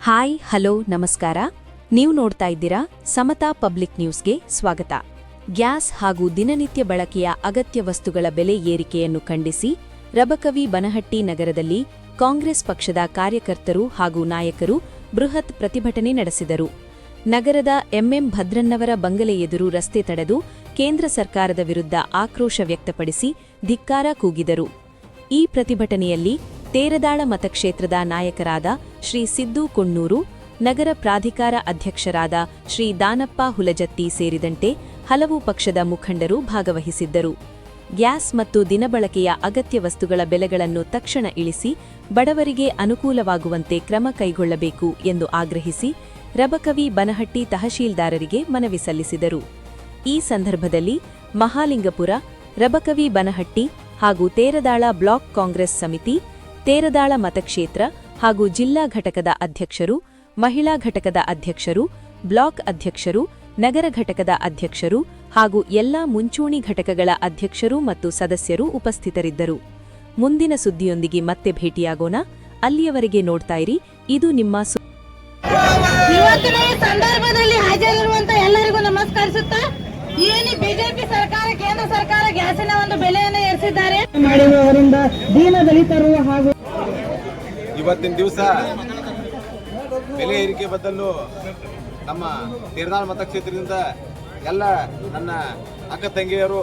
Hi hello ನಮಸ್ಕಾರ. ನೀವು ನೋಡ್ತಾ ಇದ್ದೀರಾ ಸಮತಾ ಪಬ್ಲಿಕ್ ನ್ಯೂಸ್ಗೆ ಸ್ವಾಗತ. ಗ್ಯಾಸ್ ಹಾಗೂ ದಿನನಿತ್ಯ ಬಳಕೆಯ ಅಗತ್ಯ ವಸ್ತುಗಳ ಬೆಲೆ ಏರಿಕೆಯನ್ನು ಖಂಡಿಸಿ ರಬಕವಿ ಬನಹಟ್ಟಿ ನಗರದಲ್ಲಿ ಕಾಂಗ್ರೆಸ್ ಪಕ್ಷದ ಕಾರ್ಯಕರ್ತರು ಹಾಗೂ ನಾಯಕರು ಬೃಹತ್ ಪ್ರತಿಭಟನೆ ನಡೆಸಿದರು. ನಗರದ ಎಂಎಂ ಭದ್ರನ್ನವರ ಬಂಗಲೆ ಎದುರು ರಸ್ತೆ ತಡೆದು ಕೇಂದ್ರ ಸರ್ಕಾರದ ವಿರುದ್ಧ ಆಕ್ರೋಶ ವ್ಯಕ್ತಪಡಿಸಿ ಧಿಕ್ಕಾರ ಕೂಗಿದರು. ಈ ಪ್ರತಿಭಟನೆಯಲ್ಲಿ ತೇರದಾಳ ಮತಕ್ಷೇತ್ರದ ನಾಯಕರಾದ ಶ್ರೀ ಸಿದ್ದು ಕೊಣ್ಣೂರು, ನಗರ ಪ್ರಾಧಿಕಾರ ಅಧ್ಯಕ್ಷರಾದ ಶ್ರೀ ದಾನಪ್ಪ ಹುಲಜತ್ತಿ ಸೇರಿದಂತೆ ಹಲವು ಪಕ್ಷದ ಮುಖಂಡರು ಭಾಗವಹಿಸಿದ್ದರು. ಗ್ಯಾಸ್ ಮತ್ತು ದಿನಬಳಕೆಯ ಅಗತ್ಯ ವಸ್ತುಗಳ ಬೆಲೆಗಳನ್ನು ತಕ್ಷಣ ಇಳಿಸಿ ಬಡವರಿಗೆ ಅನುಕೂಲವಾಗುವಂತೆ ಕ್ರಮ ಕೈಗೊಳ್ಳಬೇಕು ಎಂದು ಆಗ್ರಹಿಸಿ ರಬಕವಿ ಬನಹಟ್ಟಿ ತಹಶೀಲ್ದಾರರಿಗೆ ಮನವಿ ಸಲ್ಲಿಸಿದರು. ಈ ಸಂದರ್ಭದಲ್ಲಿ ಮಹಾಲಿಂಗಪುರ, ರಬಕವಿ ಬನಹಟ್ಟಿ ಹಾಗೂ ತೇರದಾಳ ಬ್ಲಾಕ್ ಕಾಂಗ್ರೆಸ್ ಸಮಿತಿ, ತೇರದಾಳ ಮತಕ್ಷೇತ್ರ ಹಾಗೂ ಜಿಲ್ಲಾ ಘಟಕದ ಅಧ್ಯಕ್ಷರು, ಮಹಿಳಾ ಘಟಕದ ಅಧ್ಯಕ್ಷರು, ಬ್ಲಾಕ್ ಅಧ್ಯಕ್ಷರು, ನಗರ ಘಟಕದ ಅಧ್ಯಕ್ಷರು ಹಾಗೂ ಎಲ್ಲಾ ಮುಂಚೂಣಿ ಘಟಕಗಳ ಅಧ್ಯಕ್ಷರು ಮತ್ತು ಸದಸ್ಯರು ಉಪಸ್ಥಿತರಿದ್ದರು. ಮುಂದಿನ ಸುದ್ದಿಯೊಂದಿಗೆ ಮತ್ತೆ ಭೇಟಿಯಾಗೋಣ. ಅಲ್ಲಿಯವರೆಗೆ ನೋಡ್ತಾ ಇರಿ ಇದು ನಿಮ್ಮ ಇವತ್ತಿನ ಈ ಸಂದರ್ಭದಲ್ಲಿ ಹಾಜರಿರುವಂತ ಎಲ್ಲರಿಗೂ ನಮಸ್ಕರಿಸುತ್ತಾ, ಏನು ಬಿಜೆಪಿ ಸರ್ಕಾರ ಕೇಂದ್ರ ಸರ್ಕಾರ ಗ್ಯಾಸಿನ ಒಂದು ಬೆಲೆಯನ್ನು ಏರಿಸಿದ್ದಾರೆ ಮಾಡಿರುವವರಿಂದ ದೀನ ದಲಿತರು ಹಾಗೂ ಇವತ್ತಿನ ದಿವಸ ಬೆಲೆ ಏರಿಕೆ ಬದಲು ನಮ್ಮ ತೇರದಾಳ ಮತಕ್ಷೇತ್ರದಿಂದ ಎಲ್ಲ ನನ್ನ ಅಕ್ಕ ತಂಗಿಯರು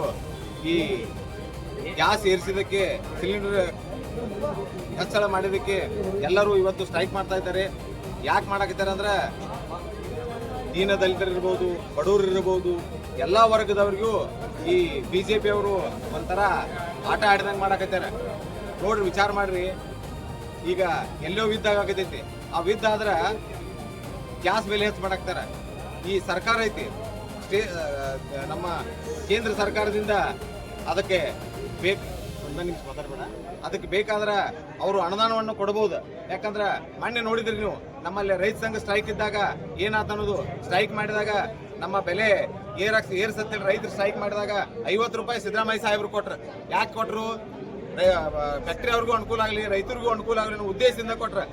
ಈ ಗ್ಯಾಸ್ ಏರಿಸಿದ್ದಕ್ಕೆ, ಸಿಲಿಂಡರ್ ಹೆಚ್ಚಳ ಮಾಡಿದ್ದಕ್ಕೆ ಎಲ್ಲರೂ ಇವತ್ತು ಸ್ಟ್ರೈಕ್ ಮಾಡ್ತಾ ಇದ್ದಾರೆ. ಯಾಕೆ ಮಾಡಕತ್ತಾರೆ ಅಂದ್ರೆ ದೀನ ದಲಿತರಿರ್ಬೋದು, ಬಡವರು ಇರ್ಬೋದು, ಎಲ್ಲ ವರ್ಗದವ್ರಿಗೂ ಈ ಬಿಜೆಪಿ ಅವರು ಒಂಥರ ಆಟ ಆಡಿದಂಗೆ ಮಾಡಕತ್ತಾರೆ. ನೋಡ್ರಿ, ವಿಚಾರ ಮಾಡ್ರಿ, ಈಗ ಎಲ್ಲೋ ಯುದ್ಧ ಆಗತೈತಿ, ಆ ಯುದ್ಧ ಆದ್ರೆ ಗ್ಯಾಸ್ ಬೆಲೆ ಹೆಚ್ಚು ಮಾಡಾಕ್ತಾರೆ. ಈ ಸರ್ಕಾರ ಐತಿ, ನಮ್ಮ ಕೇಂದ್ರ ಸರ್ಕಾರದಿಂದ ಅದಕ್ಕೆ ಅದಕ್ಕೆ ಬೇಕಾದ್ರೆ ಅವರು ಅನುದಾನವನ್ನು ಕೊಡಬಹುದು. ಯಾಕಂದ್ರೆ ಮೊನ್ನೆ ನೋಡಿದ್ರಿ ನೀವು, ನಮ್ಮಲ್ಲಿ ರೈತ ಸಂಘ ಸ್ಟ್ರೈಕ್ ಇದ್ದಾಗ ಏನಾತ ಅನ್ನೋದು, ಸ್ಟ್ರೈಕ್ ಮಾಡಿದಾಗ ನಮ್ಮ ಬೆಲೆ ಏರ್ಸತ್ತೇಳಿ ರೈತರು ಸ್ಟ್ರೈಕ್ ಮಾಡಿದಾಗ 50 ರೂಪಾಯಿ ಸಿದ್ದರಾಮಯ್ಯ ಸಾಹೇಬ್ರು ಕೊಟ್ರು. ಯಾಕೆ ಕೊಟ್ರು? ಫ್ಯಾಕ್ಟ್ರಿ ಅವ್ರಿಗೂ ಅನುಕೂಲ ಆಗಲಿ, ರೈತರಿಗೂ ಅನುಕೂಲ ಆಗಲಿ ಅನ್ನೋ ಉದ್ದೇಶದಿಂದ ಕೊಟ್ರು.